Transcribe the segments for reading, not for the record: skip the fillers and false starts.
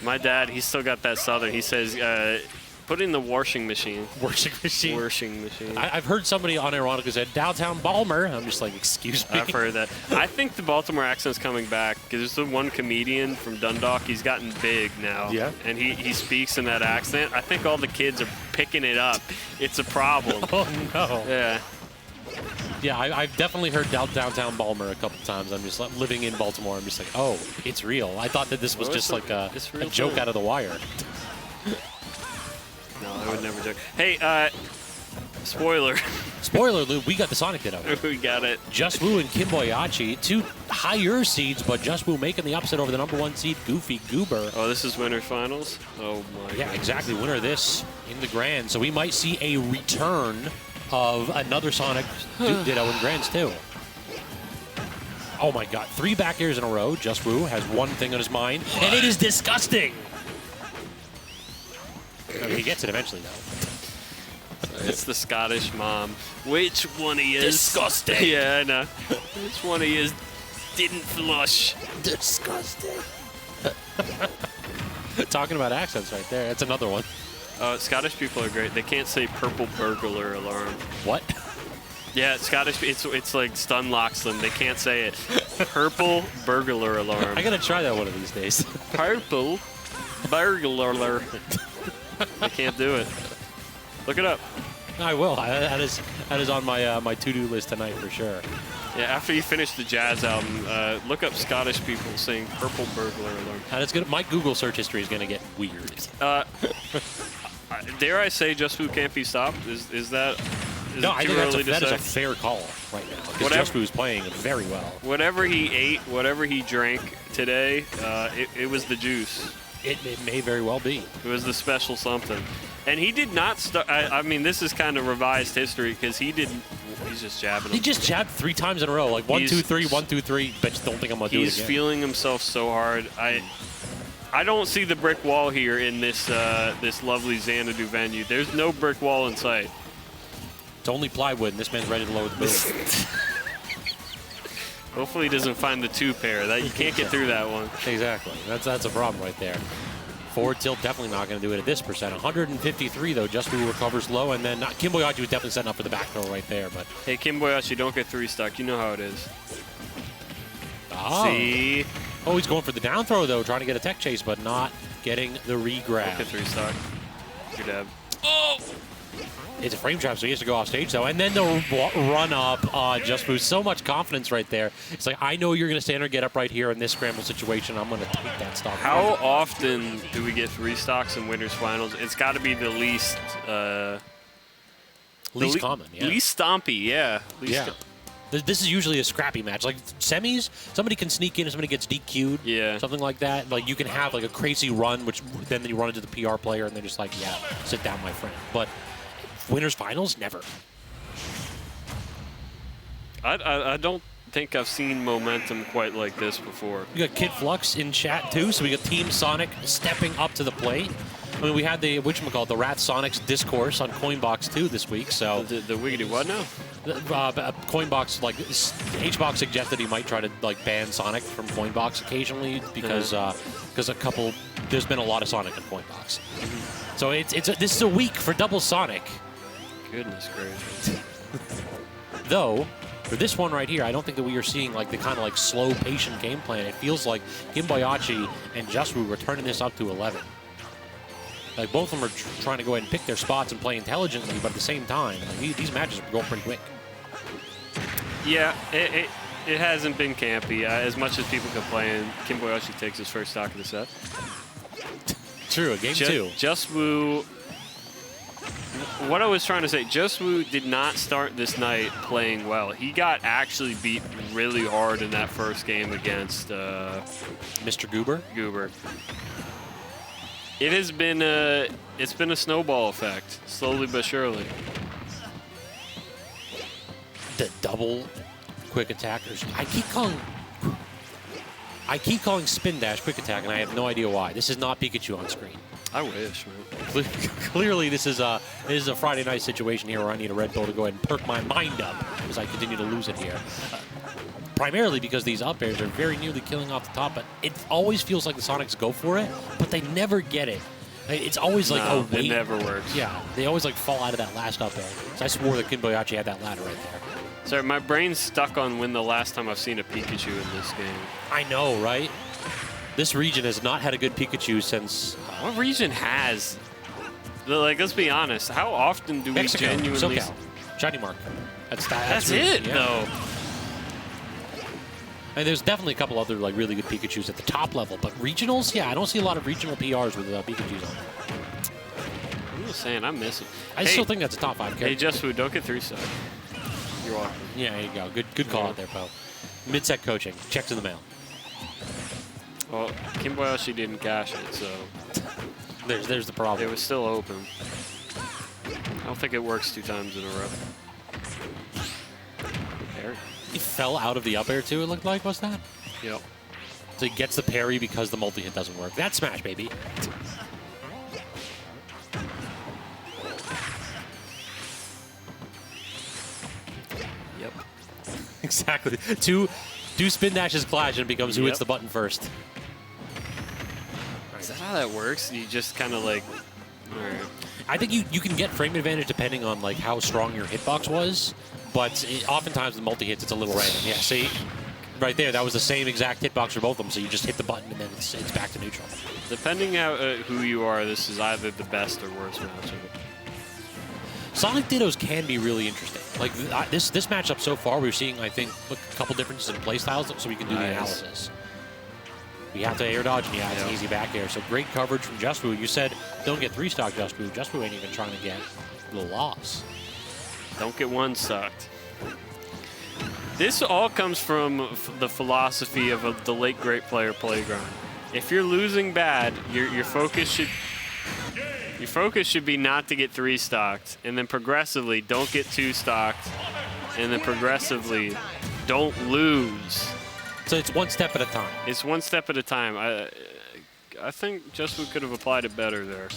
My dad, he's still got that Southern. He says, put it in the washing machine. Washing machine? Washing machine. I've heard somebody unironically said, downtown Balmer. I'm just like, excuse me. I've heard that. I think the Baltimore accent's coming back because there's the one comedian from Dundalk. He's gotten big now. Yeah. And he speaks in that accent. I think all the kids are picking it up. It's a problem. Oh, no. Yeah. Yeah, I've definitely heard downtown Balmer a couple times. I'm just like, living in Baltimore. I'm just like, oh, it's real. I thought that this was just like a joke out of the wire. No, I would never joke. Hey, spoiler. Spoiler, Lou, we got the Sonic Ditto. We got it. Juswoo and Kimboiyachi, 2 higher seeds, but Juswoo making the upset over the #1 seed, Goofy Goober. Oh, this is winners finals? Oh, my Yeah, exactly. Winner of this in the Grand. So we might see a return of another Sonic Ditto in Grands, too. Oh, my God. 3 back airs in a row. Juswoo has one thing on his mind, and it is disgusting. He gets it eventually, though. It's the Scottish mom. Which one of you is disgusting? Yeah, I know. Which one of you didn't flush? Disgusting. Talking about accents right there. That's another one. Scottish people are great. They can't say purple burglar alarm. What? Yeah, Scottish. It's like stun locks them. They can't say it. Purple burglar alarm. I gotta try that one of these days. Purple burglar. I can't do it. Look it up. I will. That is on my my to-do list tonight for sure. Yeah, after you finish the jazz album, look up Scottish people saying purple burglar alarm. And it's gonna. My Google search history is gonna get weird. Dare I say Juswoo can't be stopped? Is that? No, I think that is a fair call right now. Because Juswoo is playing very well. Whatever he ate, whatever he drank today, it was the juice. It may very well be. It was the special something. And he did not start. I mean, this is kind of revised history because he didn't. He's just jabbing him. He just jabbed 3 times in a row. Like 1, 2, 3, 1, 2, 3. But just don't think I'm going to do it again. He's feeling himself so hard. I don't see the brick wall here in this this lovely Xanadu venue. There's no brick wall in sight. It's only plywood, and this man's ready to load the boom. Hopefully he doesn't find the 2-pair. That you can't get through that one. Exactly. That's a problem right there. Forward tilt definitely not going to do it at this percent. 153 though. Juswoo recovers low, and then Kimboiyachi was definitely setting up for the back throw right there. But hey, Kimboiyachi, don't get 3 stuck. You know how it is. Oh. See? Oh, he's going for the down throw though, trying to get a tech chase, but not getting the re-grab. Don't get 3 stuck. Good dab. Oh! It's a frame trap, so he has to go off stage, though. And then the run up on Juswoo. So much confidence right there. It's like, I know you're going to stand or get up right here in this scramble situation. I'm going to take that stock. How often do we get 3 stocks in winners finals? It's got to be the least... least common, yeah. Least stompy, yeah. This is usually a scrappy match. Like semis, somebody can sneak in and somebody gets DQ'd. Yeah. Something like that. Like you can have like a crazy run, which then you run into the PR player and they're just like, yeah, sit down, my friend. But winners finals, never. I don't think I've seen momentum quite like this before. We got Kid Flux in chat too, so we got Team Sonic stepping up to the plate. I mean, we had the the Wrath Sonics discourse on Coinbox 2 this week. So the wiggity what now? Coinbox, like HBox suggested he might try to like ban Sonic from Coinbox occasionally because there's been a lot of Sonic in Coinbox. So this is a week for double Sonic. Goodness gracious. Though, for this one right here, I don't think that we are seeing like the kind of like slow, patient game plan. It feels like Kimboiyachi and Juswoo are turning this up to 11. Like both of them are trying to go ahead and pick their spots and play intelligently, but at the same time, like, these matches are going pretty quick. Yeah, it hasn't been campy. As much as people complain, Kimboiyachi takes his first stock of the set. True, game 2. Juswoo. What I was trying to say, Juswoo did not start this night playing well. He got actually beat really hard in that first game against Mr. Goober. It has been a snowball effect, slowly but surely. The double quick attackers. I keep calling spin dash quick attack, and I have no idea why. This is not Pikachu on screen. I wish, man. Clearly, this is a Friday night situation here where I need a Red Bull to go ahead and perk my mind up as I continue to lose it here. primarily because these up airs are very nearly killing off the top, but it always feels like the Sonics go for it, but they never get it. It's always like no, a wait. It never works. Yeah, they always like fall out of that last up air. So I swore that Kimboiyachi had that ladder right there. Sorry, my brain's stuck on when the last time I've seen a Pikachu in this game. I know, right? This region has not had a good Pikachu since... What region has? Like, let's be honest. How often do Mexico, we genuinely... SoCal, Shiny Mark. That's really, it, yeah. though. And there's definitely a couple other like really good Pikachus at the top level, but regionals, yeah, I don't see a lot of regional PRs with Pikachus on. I'm just saying, I miss it. I still think that's a top 5 character. Hey, Juswoo, don't get 3-star. You're welcome. Yeah, there you go. Good call out there, Poe. Mid-set coaching. Checks in the mail. Well, Kimboiyachi didn't cash it, so... There's the problem. It was still open. I don't think it works 2 times in a row. There. He fell out of the up air, too, it looked like, was that? Yep. So he gets the parry because the multi-hit doesn't work. That's Smash, baby. Yep. Exactly. Two spin dashes clash and it becomes who hits the button first. Is that how that works? You just kind of like... All right. I think you can get frame advantage depending on like how strong your hitbox was, but oftentimes the multi-hits, it's a little random. Yeah, see? Right there, that was the same exact hitbox for both of them, so you just hit the button and then it's back to neutral. Depending on who you are, this is either the best or worst matchup. Sonic Dittos can be really interesting. Like this matchup so far, we're seeing, I think, a couple differences in playstyles so we can do the analysis. We have to air dodge, and yeah, it's an easy back air. So great coverage from Juswoo. You said don't get 3-stock Juswoo. Juswoo ain't even trying to get the loss. Don't get 1-stocked. This all comes from the philosophy of the late great player playground. If you're losing bad, your focus should be not to get 3-stocked, and then progressively don't get 2-stocked, and then progressively don't lose. So it's one step at a time. It's one step at a time. I think Juswoo could have applied it better there.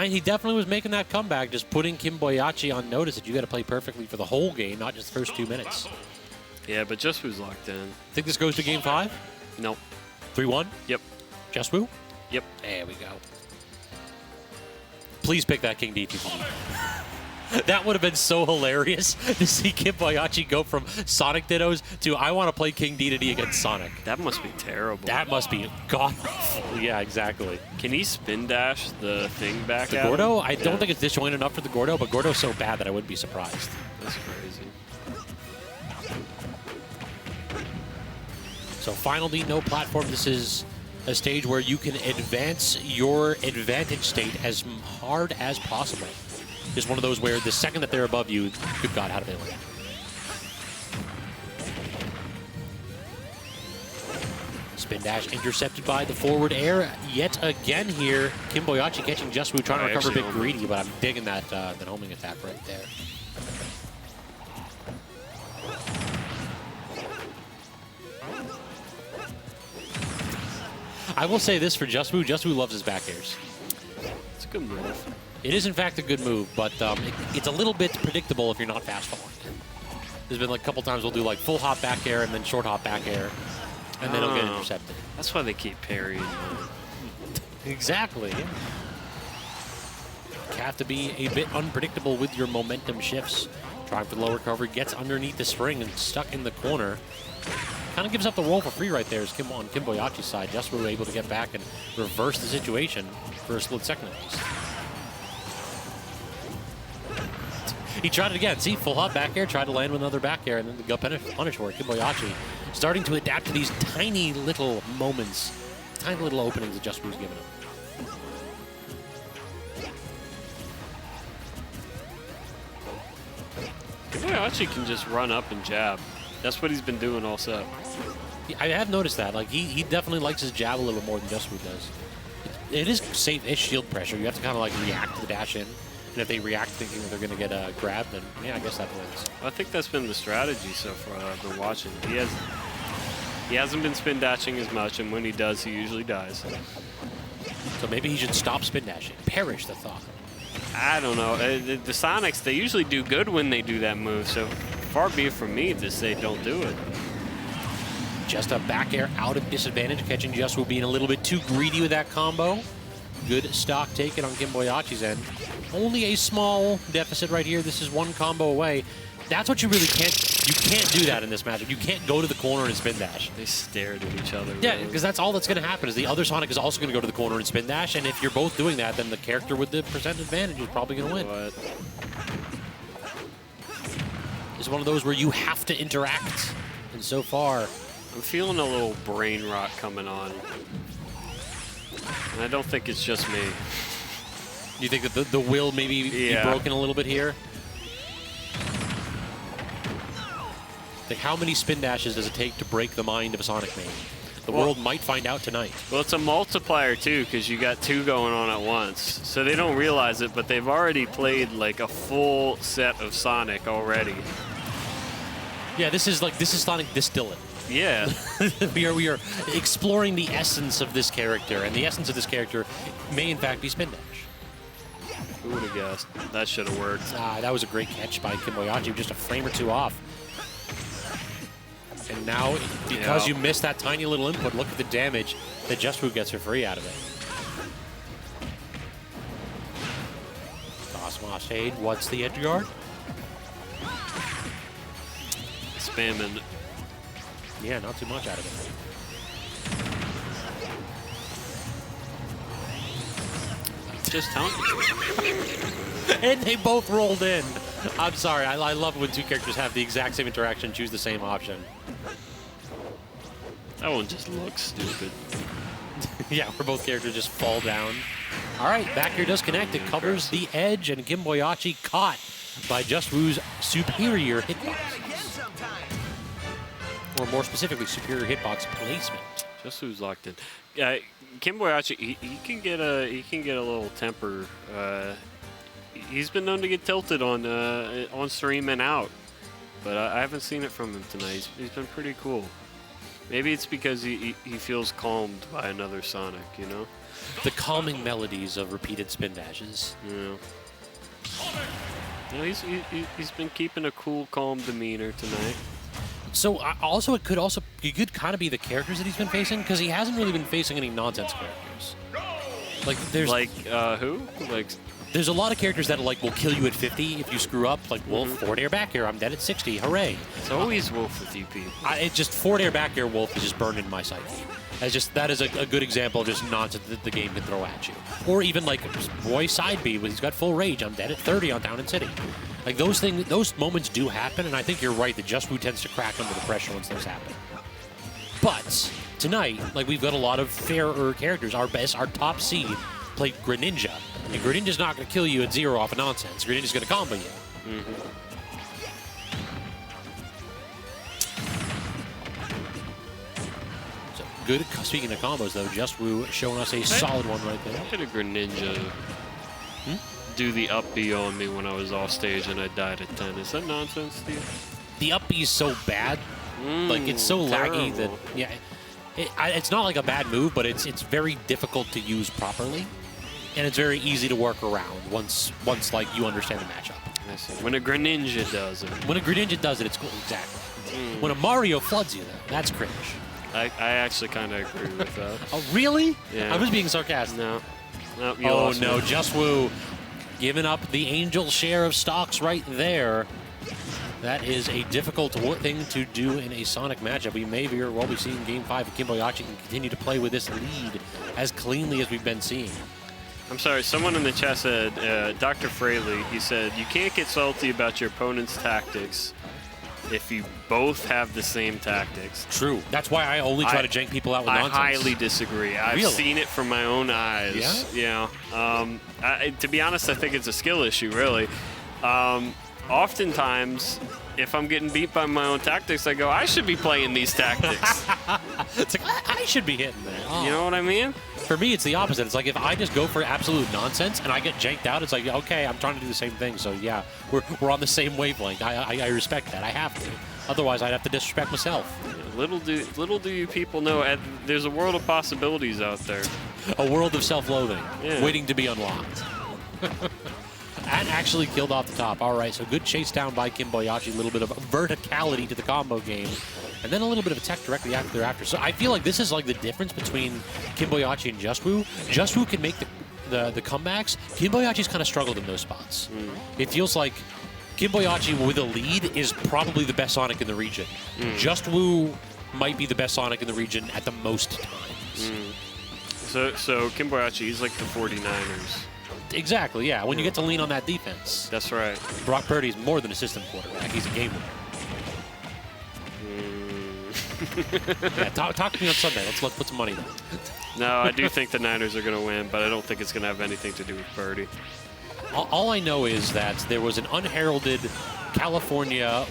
He definitely was making that comeback, just putting Kimboiyachi on notice that you got to play perfectly for the whole game, not just the first 2 minutes. Yeah, but Juswoo's locked in. Think this goes to game 5? Nope. 3-1? Yep. Juswoo? Yep. There we go. Please pick that King DTP. That would have been so hilarious to see Kimboiyachi go from Sonic Dittos to I want to play King DDD against Sonic. That must be terrible. That must be god-awful. Yeah, exactly. Can he spin dash the thing back The at Gordo? him? I don't think it's disjoint enough for the Gordo, but Gordo's so bad that I wouldn't be surprised. That's crazy. So Final D, no platform. This is a stage where you can advance your advantage state as hard as possible. It's one of those where the second that they're above you, good God, how do they land? Spin dash intercepted by the forward air yet again here. Kimboiyachi catching Juswoo, trying to recover a bit greedy, but I'm digging that homing attack right there. I will say this for Juswoo. Juswoo loves his back airs. It's a good move. It is, in fact, a good move, but it's a little bit predictable if you're not fast forward. There's been like a couple times we'll do like full hop back air and then short hop back air, and then it'll get intercepted. That's why they keep parrying. Exactly. Yeah. You have to be a bit unpredictable with your momentum shifts. Trying for the lower recovery, gets underneath the spring and stuck in the corner. Kind of gives up the roll for free right there as on Kimboiyachi's side. Juswoo able to get back and reverse the situation for a split second at least. He tried it again. See, full hop back air, tried to land with another back air, and then the gut punish for it. Kimboiyachi starting to adapt to these tiny little moments, tiny little openings that Juswoo's giving him. Kimboiyachi can just run up and jab. That's what he's been doing all set. I have noticed that. Like he definitely likes his jab a little more than Juswoo does. It is safe-ish shield pressure. You have to kind of like react to the dash in. And if they react thinking that they're going to get grabbed, then yeah, I guess that wins. I think that's been the strategy so far I've been watching. He hasn't been spin dashing as much, and when he does, he usually dies. So maybe he should stop spin dashing. Perish the thought. I don't know. The Sonics, they usually do good when they do that move, so far be it from me to say don't do it. just a back air out of disadvantage, catching Juswoo being a little bit too greedy with that combo. Good stock taken on Kimboiyachi's end. Only a small deficit right here. This is one combo away. That's what you really can't. You can't do that in this matchup. You can't go to the corner and spin dash. They stared at each other. Yeah, really. because that's all that's going to happen is the other Sonic is also going to go to the corner and spin dash, and if you're both doing that, then the character with the percent advantage is probably going to win. But It's one of those where you have to interact, and so far, I'm feeling a little brain rot coming on. And I don't think it's just me. you think that the will maybe be broken a little bit here? Like, how many spin dashes does it take to break the mind of a Sonic main? The world might find out tonight. Well, it's a multiplier, too, because you got two going on at once. So they don't realize it, but they've already played, like, a full set of Sonic already. Yeah, this is Sonic Distillate. Yeah. we are exploring the essence of this character, and the essence of this character may, in fact, be spin dash. Who would have guessed? That should have worked. That was a great catch by Kimboiyachi, just a frame or two off. And now, because you missed that tiny little input, look at the damage that Juswoo gets for free out of it. Toss shade. What's the edge guard? Spamming. Yeah, not too much out of it. Just telling you. And they both rolled in. I'm sorry. I love when two characters have the exact same interaction, choose the same option. That one just looks stupid. Yeah, where both characters just fall down. All right, back here does connect. It covers the edge, and Kimboiyachi caught by Juswoo's superior hitbox. Or more specifically, superior hitbox placement. Juswoo's locked in. Kimboiyachi, he can get a little temper. He's been known to get tilted on stream and out, but I haven't seen it from him tonight. He's been pretty cool. Maybe it's because he feels calmed by another Sonic, you know? The calming melodies of repeated spin dashes. Yeah. Yeah, he's been keeping a cool, calm demeanor tonight. So also it could kind of be the characters that he's been facing, because he hasn't really been facing any nonsense characters. Like there's who? Like there's a lot of characters that will kill you at 50 if you screw up. Like Wolf, forward air back air, I'm dead at 60. Hooray! It's always Wolf with you people. It just forward air back air Wolf is just burned into my psyche. That is a good example of just nonsense that the game can throw at you. Or even like Roy side B when he's got full rage. I'm dead at 30 on Town and City. Like those moments do happen, and I think you're right that Juswoo tends to crack under the pressure once those happen. But tonight, we've got a lot of fairer characters. Our top seed played Greninja, and Greninja's not going to kill you at 0 off of nonsense. Greninja's going to combo you. So good. Speaking of combos, though, Juswoo showing us a solid one right there. How did a Greninja do the up B on me when I was off stage and I died at 10? Is that nonsense, Steve? The up B is so bad. It's so laggy that, it's not like a bad move, but it's very difficult to use properly. And it's very easy to work around once you understand the matchup. I see. When a Greninja does it. When a Greninja does it, it's cool. Exactly. When a Mario floods you, though, that's cringe. I actually kind of agree with that. Oh, really? Yeah. I was being sarcastic. No, you oh, lost no. me. Juswoo giving up the Angel share of stocks right there. That is a difficult thing to do in a Sonic matchup. We may very well be seeing Game 5 if Kimboiyachi can continue to play with this lead as cleanly as we've been seeing. I'm sorry, someone in the chat said, Dr. Fraley, he said, you can't get salty about your opponent's tactics if you both have the same tactics. True. That's why I only try to jank people out with nonsense. I highly disagree. I've seen it from my own eyes. Yeah? Yeah. To be honest, I think it's a skill issue, really. Oftentimes, if I'm getting beat by my own tactics, I go, I should be playing these tactics. It's like, I should be hitting that. Oh. You know what I mean? For me, it's the opposite. It's like if I just go for absolute nonsense and I get janked out, it's like, okay, I'm trying to do the same thing. So, yeah, we're on the same wavelength. I respect that. I have to. Otherwise, I'd have to disrespect myself. Yeah, little do you people know, there's a world of possibilities out there. A world of self-loathing waiting to be unlocked. And actually killed off the top. All right, so good chase down by Kimboiyachi. A little bit of verticality to the combo game. and then a little bit of a tech directly thereafter. So I feel like this is like the difference between Kimboiyachi and Juswoo. Juswoo can make the comebacks. Kimboiyachi's kind of struggled in those spots. It feels like Kimboiyachi with a lead is probably the best Sonic in the region. Juswoo might be the best Sonic in the region at the most times. So Kimboiyachi, he's like the 49ers. Exactly, yeah. When you get to lean on that defense. That's right. Brock Purdy's more than a system quarterback. He's a game winner. Yeah, talk to me on Sunday. Let's put some money down. No, I do think the Niners are going to win, but I don't think it's going to have anything to do with Purdy. All I know is that there was an unheralded California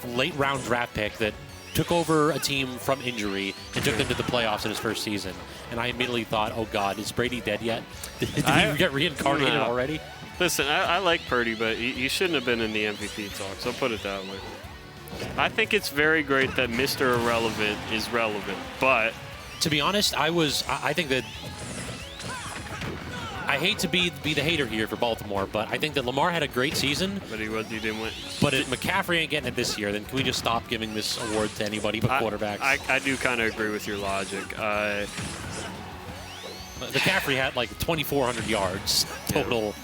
late round draft pick that took over a team from injury and took them to the playoffs in his first season. And I immediately thought, oh, God, is Brady dead yet? Did he get reincarnated already? Listen, I like Purdy, but he shouldn't have been in the MVP talks. I'll put it that way. I think it's very great that Mr. Irrelevant is relevant, but... To be honest, I think that... I hate to be the hater here for Baltimore, but I think that Lamar had a great season. But he didn't win. But if McCaffrey ain't getting it this year, then can we just stop giving this award to anybody but quarterbacks? I do kind of agree with your logic. McCaffrey had like 2,400 yards total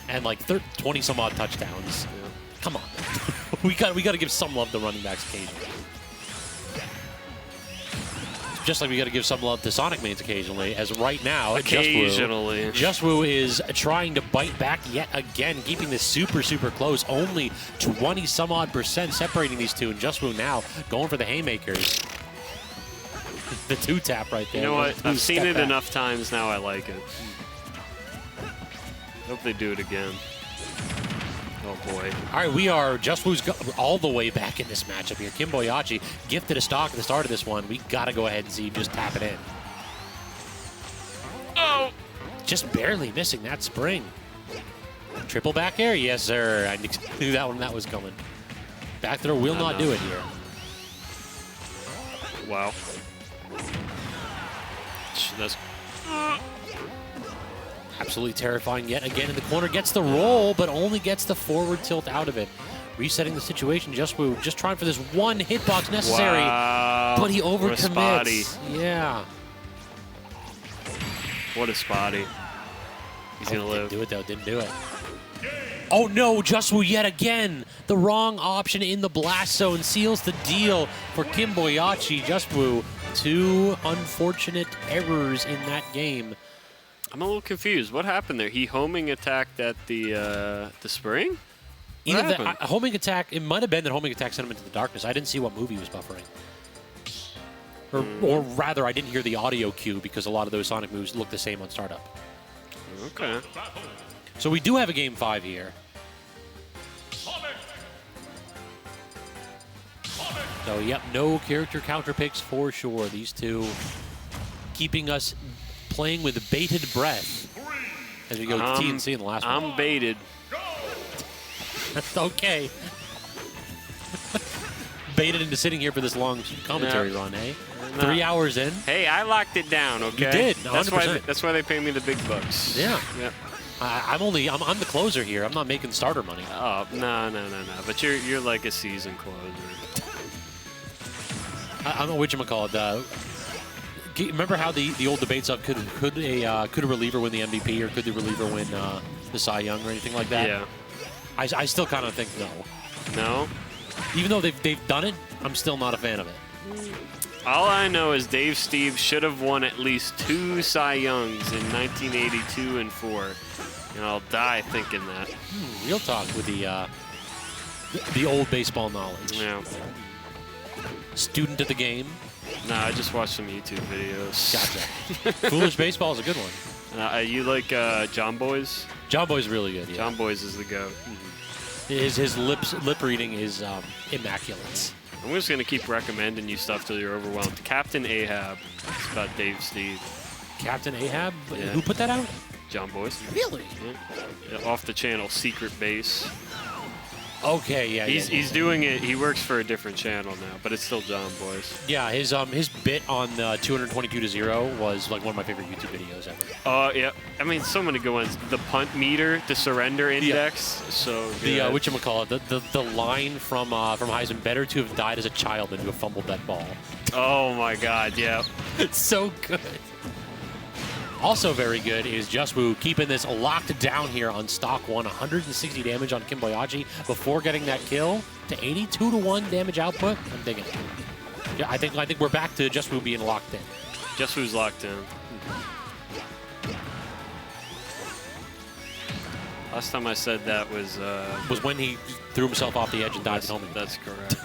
and like 20 some odd touchdowns. Yeah. Come on, we got to give some love to running backs occasionally. Just like we got to give some love to Sonic mains occasionally, as right now, Juswoo is trying to bite back yet again, keeping this super, super close. Only 20-some-odd% separating these two, and Juswoo now going for the haymakers. The two-tap right there. You know what? I've seen it enough times now. I like it. Hope they do it again. Oh, boy. All right, Juswoo's all the way back in this matchup here. Kimboiyachi gifted a stock at the start of this one. We got to go ahead and see him just tap it in. Oh! Just barely missing that spring. Triple back air, yes, sir. I knew that one that was coming. Back throw will not do it here. Wow. That's... Absolutely terrifying yet again in the corner. Gets the roll, but only gets the forward tilt out of it. Resetting the situation. Juswoo just trying for this one hitbox necessary. Wow. But he overcommits. Yeah. What a spotty. He's going to live. Didn't do it, though. Didn't do it. Oh, no. Juswoo yet again. The wrong option in the blast zone seals the deal for Kimboiyachi. Juswoo, 2 unfortunate errors in that game. I'm a little confused. What happened there? He homing attacked at the spring? Either that homing attack, it might have been that homing attack sent him into the darkness. I didn't see what movie he was buffering. Or rather, I didn't hear the audio cue because a lot of those Sonic moves look the same on startup. Okay. So we do have a Game 5 here. So, yep, no character counter picks for sure. These two keeping us playing with bated breath as we go to TNC in the last one. I'm baited. Okay. Baited into sitting here for this long commentary run, eh? No. 3 hours in. Hey, I locked it down, okay? You did, 100%. That's why they pay me the big bucks. Yeah. Yep. I'm the closer here. I'm not making starter money. Oh, no. But you're like a season closer. I'm a whatchamacallit. Remember how the old debates of could a reliever win the MVP or could the reliever win the Cy Young or anything like that? Yeah. I still kind of think no. No? Even though they've done it, I'm still not a fan of it. All I know is Dave Steve should have won at least 2 Cy Youngs in 1982 and 4. And I'll die thinking that. Real talk with the old baseball knowledge. Yeah. Student of the game. Nah, I just watched some YouTube videos. Gotcha. Foolish Baseball is a good one. You like John Boy's? John Boy's really good, yeah. John Boy's is the GOAT. His lip reading is immaculate. I'm just going to keep recommending you stuff till you're overwhelmed. Captain Ahab. It's about Dave Steve. Captain Ahab? Yeah. Who put that out? John Boy's. Really? Yeah. Off the channel, Secret Base. Okay, yeah. He's doing it. He works for a different channel now, but it's still John Boys. Yeah, his bit on 222 to 0 was like one of my favorite YouTube videos ever. Oh yeah, I mean so many good ones. The punt meter, the surrender index, so good. The whatchamacallit, the line from Heisman, better to have died as a child than to have fumbled that ball. Oh my God, yeah. It's so good. Also very good is Juswoo keeping this locked down here on stock 1. 160 damage on Kimboiyachi before getting that kill to 82 to 1 damage output. I'm digging it. Yeah, I think we're back to Juswoo being locked in. Juswoo's locked in. Last time I said that was when he threw himself off the edge and died at home. That's correct.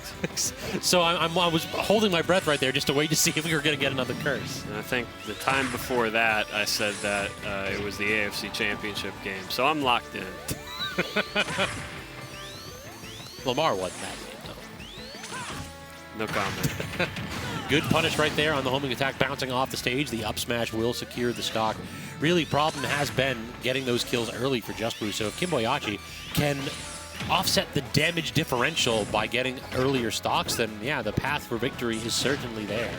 So I was holding my breath right there just to wait to see if we were going to get another curse. And I think the time before that, I said that it was the AFC Championship game. So I'm locked in. Lamar wasn't that game, though. No comment. Good punish right there on the homing attack, bouncing off the stage. The up smash will secure the stock. Really, problem has been getting those kills early for Juswoo. So if Kimboiyachi can offset the damage differential by getting earlier stocks, then yeah, the path for victory is certainly there.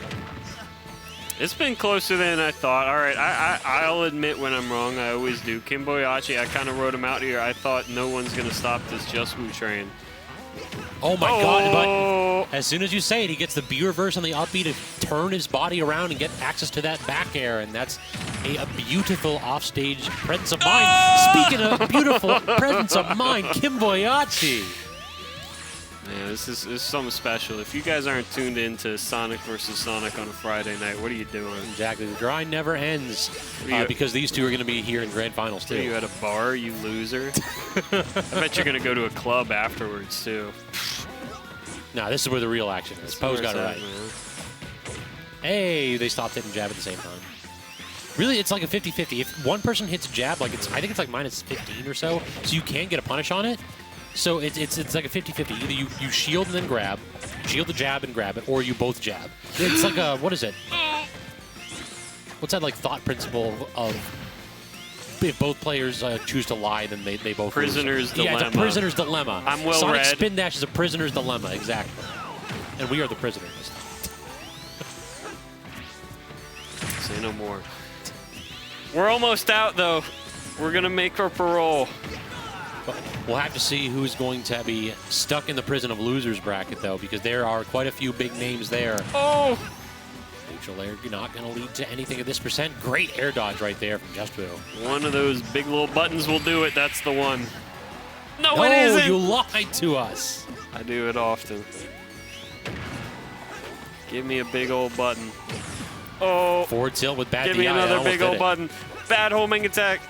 It's been closer than I thought. All right, I'll admit when I'm wrong. I always do. Kimboiyachi, I kind of wrote him out here. I thought no one's going to stop this Juswoo train. Oh my God, but as soon as you say it, he gets the B reverse on the up B to turn his body around and get access to that back air, and that's a beautiful offstage presence of mind. Speaking of beautiful presence of mind, Kimboiyachi. Man, this is something special. If you guys aren't tuned into Sonic versus Sonic on a Friday night, what are you doing? Exactly. The grind never ends because these two are going to be here in grand finals, too. Are you at a bar, you loser? I bet you're going to go to a club afterwards, too. No, this is where the real action is. Poe's got it right. Man. Hey, they stopped hitting jab at the same time. Really, it's like a 50-50. If one person hits jab, like I think it's like minus 15 or so you can get a punish on it. So it's like a 50-50. Either you shield and then grab, shield the jab and grab it, or you both jab. It's like a, what is it? What's that like thought principle of if both players choose to lie, then they both Prisoner's lose. dilemma. Yeah, it's a prisoner's dilemma. I'm well Sonic read. Spin Dash is a prisoner's dilemma, exactly. And we are the prisoners. Say no more. We're almost out, though. We're going to make our parole. But we'll have to see who's going to be stuck in the prison of losers bracket, though, because there are quite a few big names there. Oh! Neutral air not going to lead to anything at this percent. Great air dodge right there from Juswoo. One of those big little buttons will do it. That's the one. No, it isn't! You lied to us. I do it often. Give me a big old button. Oh! Forward tilt with bad Give me another big old button. Bad homing attack.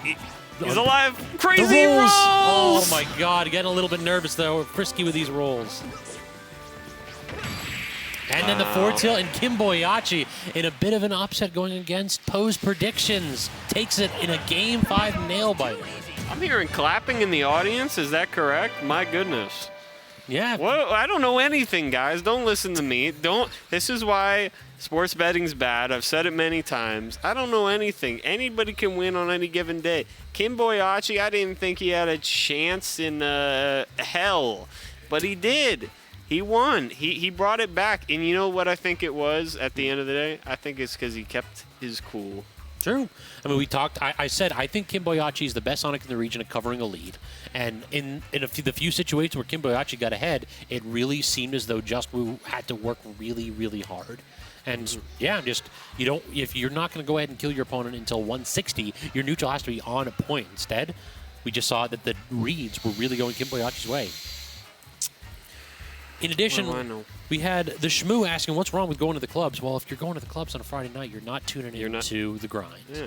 He's alive. Crazy the rolls. rolls! Oh my God, getting a little bit nervous though. Frisky with these rolls. And then the forward tilt, and Kimboiyachi in a bit of an upset going against Poe's predictions. Takes it in a Game 5 nail biter. I'm hearing clapping in the audience. Is that correct? My goodness. Yeah. Well, I don't know anything, guys. Don't listen to me. This is why sports betting's bad. I've said it many times. I don't know anything. Anybody can win on any given day. Kimboiyachi, I didn't think he had a chance in hell, but he did. He won. He brought it back. And you know what I think it was at the end of the day? I think it's because he kept his cool. True. I mean, we talked. I said I think Kimboiyachi is the best Sonic in the region at covering a lead, and in the few situations where Kimboiyachi got ahead, it really seemed as though Juswoo had to work really, really hard. And yeah, if you're not going to go ahead and kill your opponent until 160, your neutral has to be on a point. Instead, we just saw that the reads were really going Kimboiyachi's way. In addition, we had the Shmoo asking, what's wrong with going to the clubs? Well, if you're going to the clubs on a Friday night, you're not tuning into the grind. Yeah.